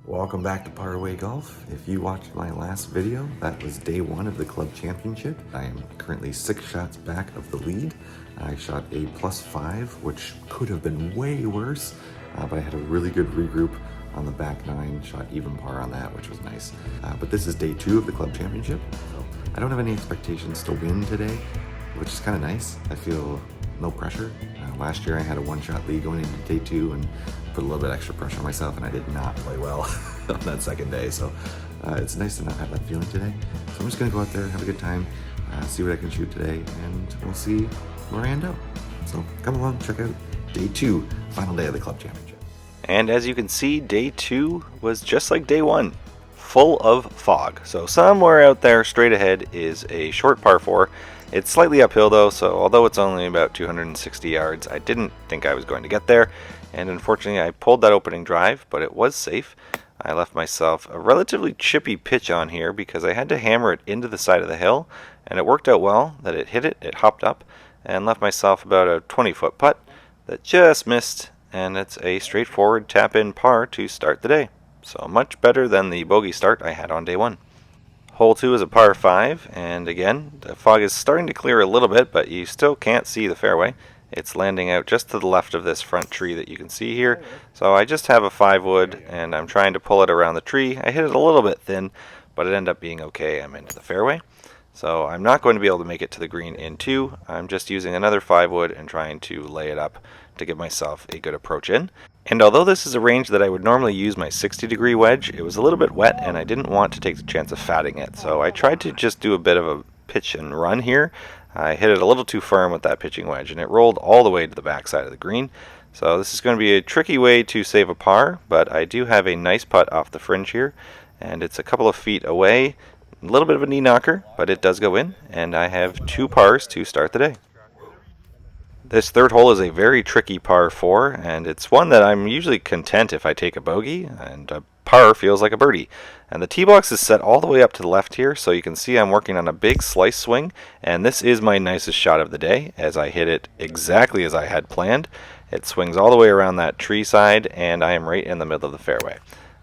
Welcome back to Parway Golf. If you watched my last video, that was day one of the club championship. I am currently 6 shots back of the lead. I shot a +5, which could have been way worse, but I had a really good regroup on the back 9, shot even par on that, which was nice. But this is day 2 of the club championship, so I don't have any expectations to win today, which is kind of nice. I feel no pressure. Last year I had a 1-shot lead going into day 2 and put a little bit extra pressure on myself, and I did not play well on that second day. So it's nice to not have that feeling today. So I'm just gonna go out there, have a good time, see what I can shoot today, and we'll see where I end up. So come along, check out day 2, final day of the club championship. And as you can see, day 2 was just like day 1, full of fog. So somewhere out there straight ahead is a short par 4. It's slightly uphill though, so although it's only about 260 yards, I didn't think I was going to get there. And unfortunately I pulled that opening drive, but it was safe. I left myself a relatively chippy pitch on here because I had to hammer it into the side of the hill, and it worked out well that it hit it, it hopped up, and left myself about a 20-foot putt that just missed, and it's a straightforward tap-in par to start the day. So much better than the bogey start I had on day 1. Hole 2 is a par 5, and again, the fog is starting to clear a little bit, but you still can't see the fairway. It's landing out just to the left of this front tree that you can see here. So I just have a 5-wood, and I'm trying to pull it around the tree. I hit it a little bit thin, but it ended up being okay. I'm into the fairway. So I'm not going to be able to make it to the green in 2. I'm just using another 5-wood and trying to lay it up to give myself a good approach in. And although this is a range that I would normally use my 60-degree wedge, it was a little bit wet and I didn't want to take the chance of fatting it. So I tried to just do a bit of a pitch and run here. I hit it a little too firm with that pitching wedge and it rolled all the way to the backside of the green. So this is going to be a tricky way to save a par, but I do have a nice putt off the fringe here, and it's a couple of feet away. A little bit of a knee knocker, but it does go in, and I have 2 pars to start the day. This third hole is a very tricky par 4, and it's one that I'm usually content if I take a bogey, and a par feels like a birdie. And the tee box is set all the way up to the left here, so you can see I'm working on a big slice swing, and this is my nicest shot of the day, as I hit it exactly as I had planned. It swings all the way around that tree side, and I am right in the middle of the fairway.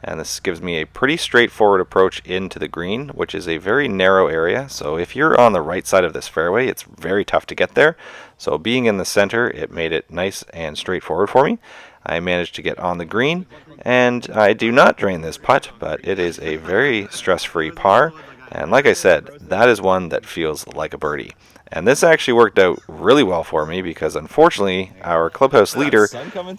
And this gives me a pretty straightforward approach into the green, which is a very narrow area. So if you're on the right side of this fairway, it's very tough to get there. So being in the center, it made it nice and straightforward for me. I managed to get on the green, and I do not drain this putt, but it is a very stress-free par. And like I said, that is one that feels like a birdie. And this actually worked out really well for me because unfortunately our clubhouse leader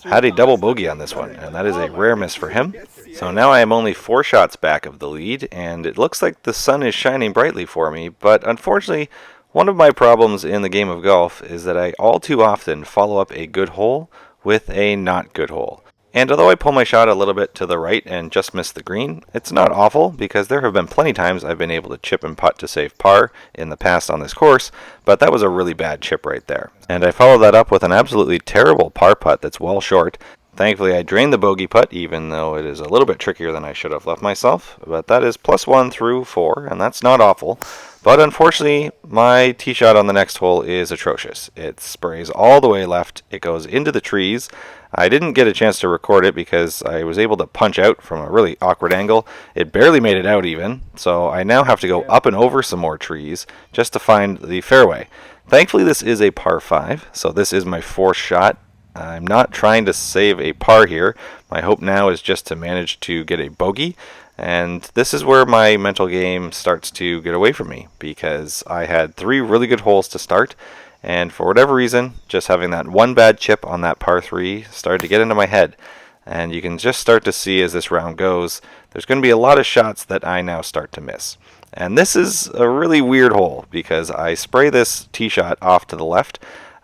had a double bogey on this one, and that is a rare miss for him. So now I am only 4 shots back of the lead, and it looks like the sun is shining brightly for me, but unfortunately one of my problems in the game of golf is that I all too often follow up a good hole with a not good hole. And although I pull my shot a little bit to the right and just miss the green, it's not awful because there have been plenty times I've been able to chip and putt to save par in the past on this course, but that was a really bad chip right there. And I followed that up with an absolutely terrible par putt that's well short. Thankfully I drained the bogey putt, even though it is a little bit trickier than I should have left myself, but that is +1 through 4, and that's not awful. But unfortunately, my tee shot on the next hole is atrocious. It sprays all the way left, it goes into the trees. I didn't get a chance to record it because I was able to punch out from a really awkward angle. It barely made it out even, so I now have to go up and over some more trees just to find the fairway. Thankfully this is a par 5, so this is my 4th shot. I'm not trying to save a par here. My hope now is just to manage to get a bogey, and this is where my mental game starts to get away from me because I had 3 really good holes to start, and for whatever reason, just having that one bad chip on that par 3 started to get into my head. And you can just start to see as this round goes, there's going to be a lot of shots that I now start to miss. And this is a really weird hole because I spray this tee shot off to the left.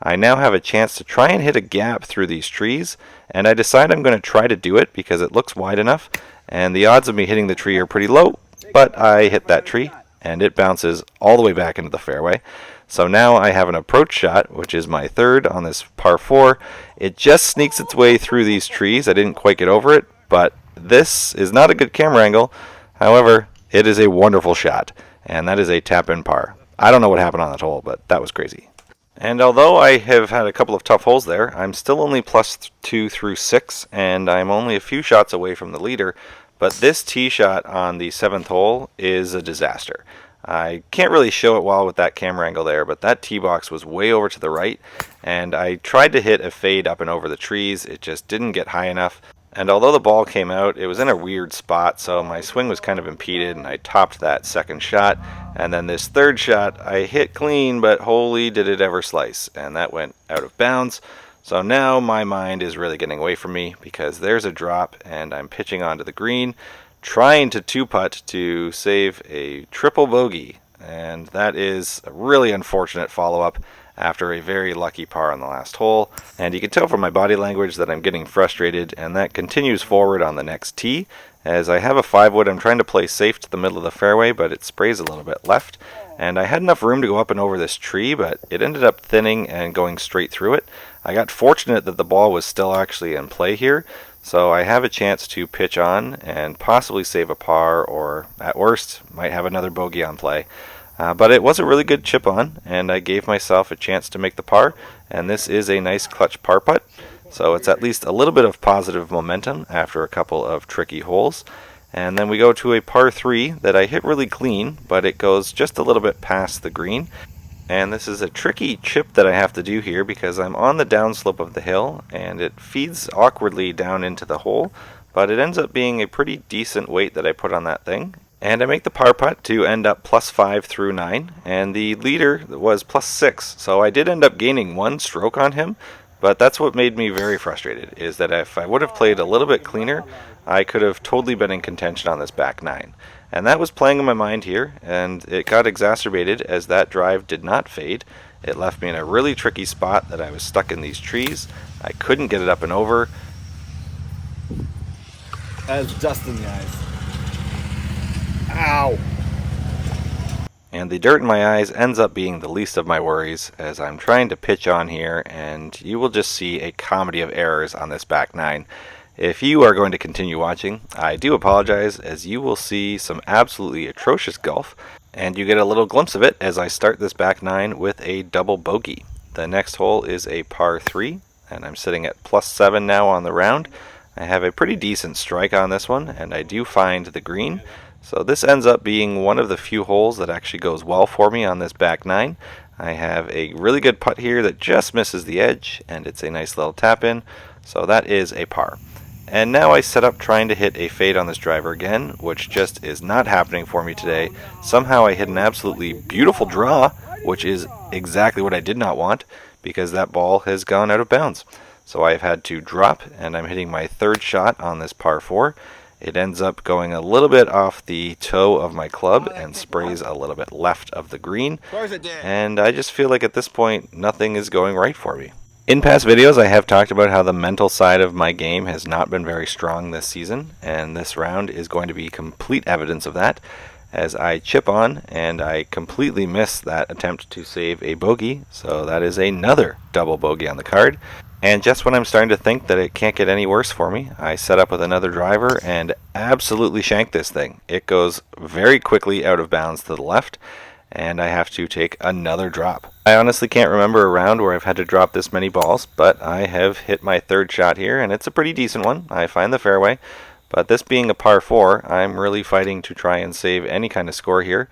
I now have a chance to try and hit a gap through these trees, and I decide I'm going to try to do it because it looks wide enough, and the odds of me hitting the tree are pretty low, but I hit that tree, and it bounces all the way back into the fairway. So now I have an approach shot, which is my 3rd on this par 4. It just sneaks its way through these trees. I didn't quite get over it, but this is not a good camera angle. However, it is a wonderful shot, and that is a tap-in par. I don't know what happened on that hole, but that was crazy. And although I have had a couple of tough holes there, I'm still only +2 through 6, and I'm only a few shots away from the leader, but this tee shot on the 7th hole is a disaster. I can't really show it well with that camera angle there, but that tee box was way over to the right, and I tried to hit a fade up and over the trees. It just didn't get high enough, and although the ball came out, it was in a weird spot, so my swing was kind of impeded, and I topped that second shot. And then this third shot I hit clean, but holy did it ever slice, and that went out of bounds. So now my mind is really getting away from me, because there's a drop and I'm pitching onto the green, trying to two-putt to save a triple bogey, and that is a really unfortunate follow-up after a very lucky par on the last hole. And you can tell from my body language that I'm getting frustrated, and that continues forward on the next tee. As I have a 5-wood, I'm trying to play safe to the middle of the fairway, but it sprays a little bit left. And I had enough room to go up and over this tree, but it ended up thinning and going straight through it. I got fortunate that the ball was still actually in play here, so I have a chance to pitch on and possibly save a par, or at worst, might have another bogey on play. But it was a really good chip on, and I gave myself a chance to make the par, and this is a nice clutch par putt. So it's at least a little bit of positive momentum after a couple of tricky holes. And then we go to a par 3 that I hit really clean, but it goes just a little bit past the green. And this is a tricky chip that I have to do here because I'm on the downslope of the hill and it feeds awkwardly down into the hole, but it ends up being a pretty decent weight that I put on that thing. And I make the par putt to end up +5 through 9, and the leader was +6, so I did end up gaining 1 stroke on him, but that's what made me very frustrated, is that if I would have played a little bit cleaner, I could have totally been in contention on this back 9. And that was playing in my mind here, and it got exacerbated as that drive did not fade. It left me in a really tricky spot that I was stuck in these trees. I couldn't get it up and over. That's dust in the eyes. Ow! And the dirt in my eyes ends up being the least of my worries as I'm trying to pitch on here, and you will just see a comedy of errors on this back 9. If you are going to continue watching, I do apologize, as you will see some absolutely atrocious golf, and you get a little glimpse of it as I start this back 9 with a double bogey. The next hole is a par 3, and I'm sitting at +7 now on the round. I have a pretty decent strike on this one, and I do find the green. So this ends up being one of the few holes that actually goes well for me on this back 9. I have a really good putt here that just misses the edge, and it's a nice little tap in, so that is a par. And now I set up trying to hit a fade on this driver again, which just is not happening for me today. Somehow I hit an absolutely beautiful draw, which is exactly what I did not want, because that ball has gone out of bounds. So I've had to drop, and I'm hitting my third shot on this par 4. It ends up going a little bit off the toe of my club and sprays a little bit left of the green. And I just feel like at this point, nothing is going right for me. In past videos, I have talked about how the mental side of my game has not been very strong this season, and this round is going to be complete evidence of that, as I chip on and I completely miss that attempt to save a bogey, so that is another double bogey on the card. And just when I'm starting to think that it can't get any worse for me, I set up with another driver and absolutely shank this thing. It goes very quickly out of bounds to the left, and I have to take another drop. I honestly can't remember a round where I've had to drop this many balls, but I have hit my third shot here, and it's a pretty decent one. I find the fairway, but this being a par 4, I'm really fighting to try and save any kind of score here.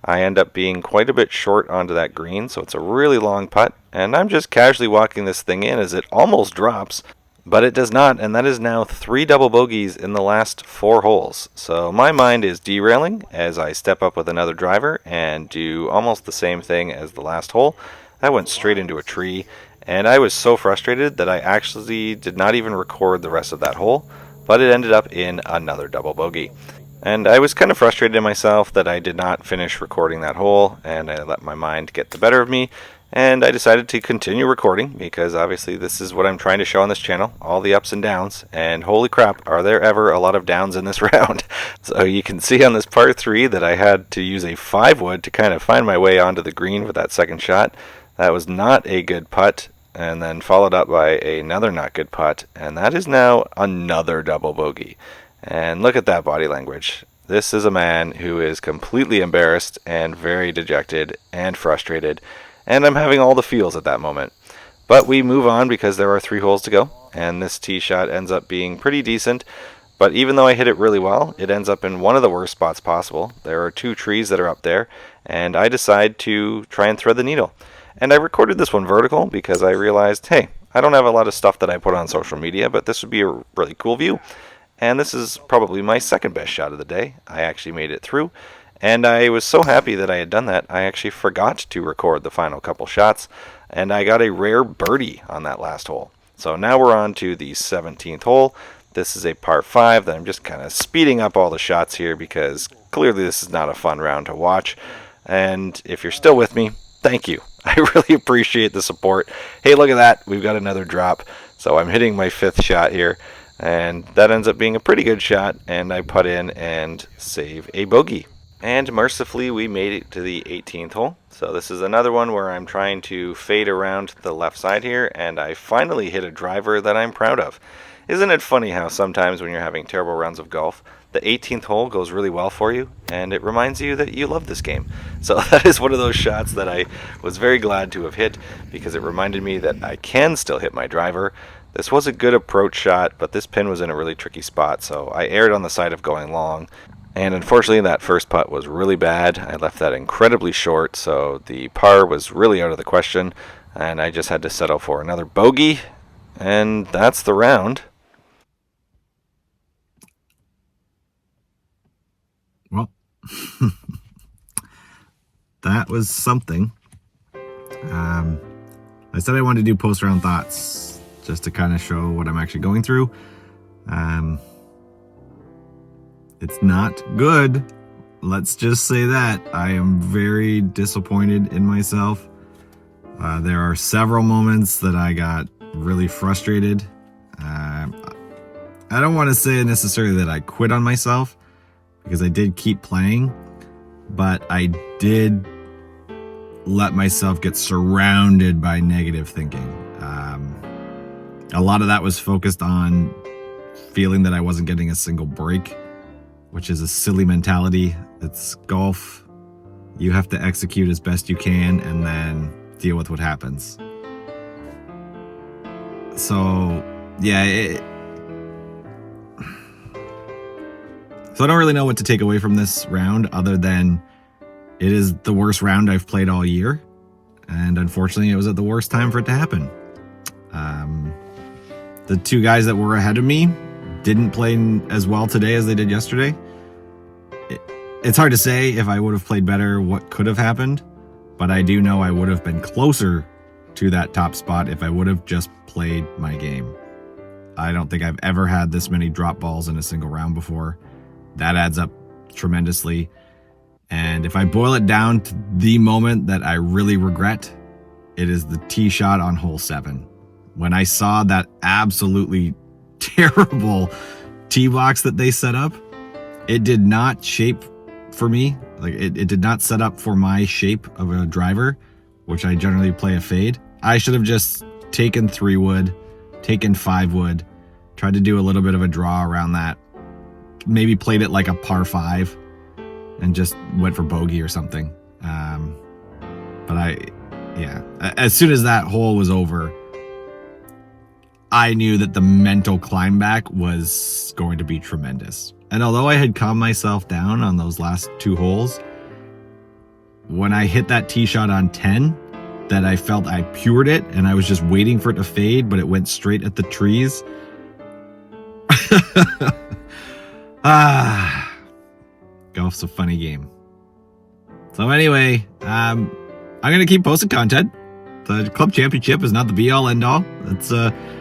I end up being quite a bit short onto that green, so it's a really long putt, and I'm just casually walking this thing in as it almost drops, but it does not, and that is now 3 double bogeys in the last 4 holes. So my mind is derailing as I step up with another driver and do almost the same thing as the last hole. That went straight into a tree, and I was so frustrated that I actually did not even record the rest of that hole, but it ended up in another double bogey. And I was kind of frustrated in myself that I did not finish recording that hole, and I let my mind get the better of me, and I decided to continue recording, because obviously this is what I'm trying to show on this channel, all the ups and downs, and holy crap, are there ever a lot of downs in this round. So you can see on this par 3 that I had to use a 5-wood to kind of find my way onto the green with that second shot. That was not a good putt, and then followed up by another not good putt, and that is now another double bogey. And look at that body language. This is a man who is completely embarrassed and very dejected and frustrated, and I'm having all the feels at that moment. But we move on because there are 3 holes to go, and this tee shot ends up being pretty decent, But even though I hit it really well, it ends up in one of the worst spots possible. There are 2 trees that are up there, and I decide to try and thread the needle. And I recorded this one vertical because I realized, hey, I don't have a lot of stuff that I put on social media, but this would be a really cool view. And this is probably my second best shot of the day. I actually made it through, and I was so happy that I had done that, I actually forgot to record the final couple shots, and I got a rare birdie on that last hole. So now we're on to the 17th hole. This is a par 5 that I'm just kind of speeding up all the shots here because clearly this is not a fun round to watch. And if you're still with me, thank you. I really appreciate the support. Hey, look at that. We've got another drop. So I'm hitting my 5th shot here, and that ends up being a pretty good shot, and I putt in and save a bogey. And mercifully, we made it to the 18th hole. So this is another one where I'm trying to fade around the left side here, and I finally hit a driver that I'm proud of. Isn't it funny how sometimes when you're having terrible rounds of golf, the 18th hole goes really well for you, and it reminds you that you love this game. So that is one of those shots that I was very glad to have hit, because it reminded me that I can still hit my driver. This was a good approach shot, but this pin was in a really tricky spot, so I erred on the side of going long. And unfortunately, that first putt was really bad. I left that incredibly short, so the par was really out of the question, and I just had to settle for another bogey, and that's the round. Well, that was something. I said I wanted to do post-round thoughts just to kind of show what I'm actually going through. It's not good. Let's just say that. I am very disappointed in myself. There are several moments that I got really frustrated. I don't want to say necessarily that I quit on myself, because I did keep playing, but I did let myself get surrounded by negative thinking. A lot of that was focused on feeling that I wasn't getting a single break, which is a silly mentality. It's golf. You have to execute as best you can and then deal with what happens. So, yeah, so I don't really know what to take away from this round other than it is the worst round I've played all year. And unfortunately, it was at the worst time for it to happen. The 2 guys that were ahead of me didn't play as well today as they did yesterday. It's hard to say if I would have played better what could have happened, but I do know I would have been closer to that top spot if I would have just played my game. I don't think I've ever had this many drop balls in a single round before. That adds up tremendously. And if I boil it down to the moment that I really regret, it is the tee shot on hole 7. When I saw that absolutely terrible tee box that they set up, it did not shape for me. Like it did not set up for my shape of a driver, which I generally play a fade. I should have just taken 3 wood, taken 5 wood, tried to do a little bit of a draw around that, maybe played it like a par 5 and just went for bogey or something. But as soon as that hole was over, I knew that the mental climb back was going to be tremendous. And although I had calmed myself down on those last 2 holes, when I hit that tee shot on 10, that I felt I pured it and I was just waiting for it to fade, but it went straight at the trees. Golf's a funny game. So anyway, I'm going to keep posting content. The Club Championship is not the be-all, end-all. It's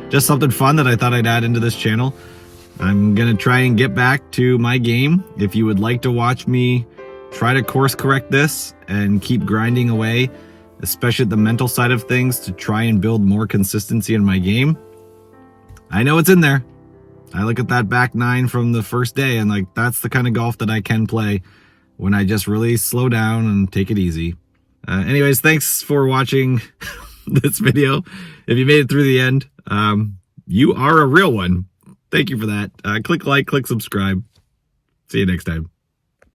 just something fun that I thought I'd add into this channel. I'm going to try and get back to my game. If you would like to watch me try to course correct this and keep grinding away, especially at the mental side of things, to try and build more consistency in my game, I know it's in there. I look at that back 9 from the first day and like, that's the kind of golf that I can play when I just really slow down and take it easy. Anyways, thanks for watching this video. If you made it through the end, you are a real one. Thank you for that. Click like, click subscribe. See you next time.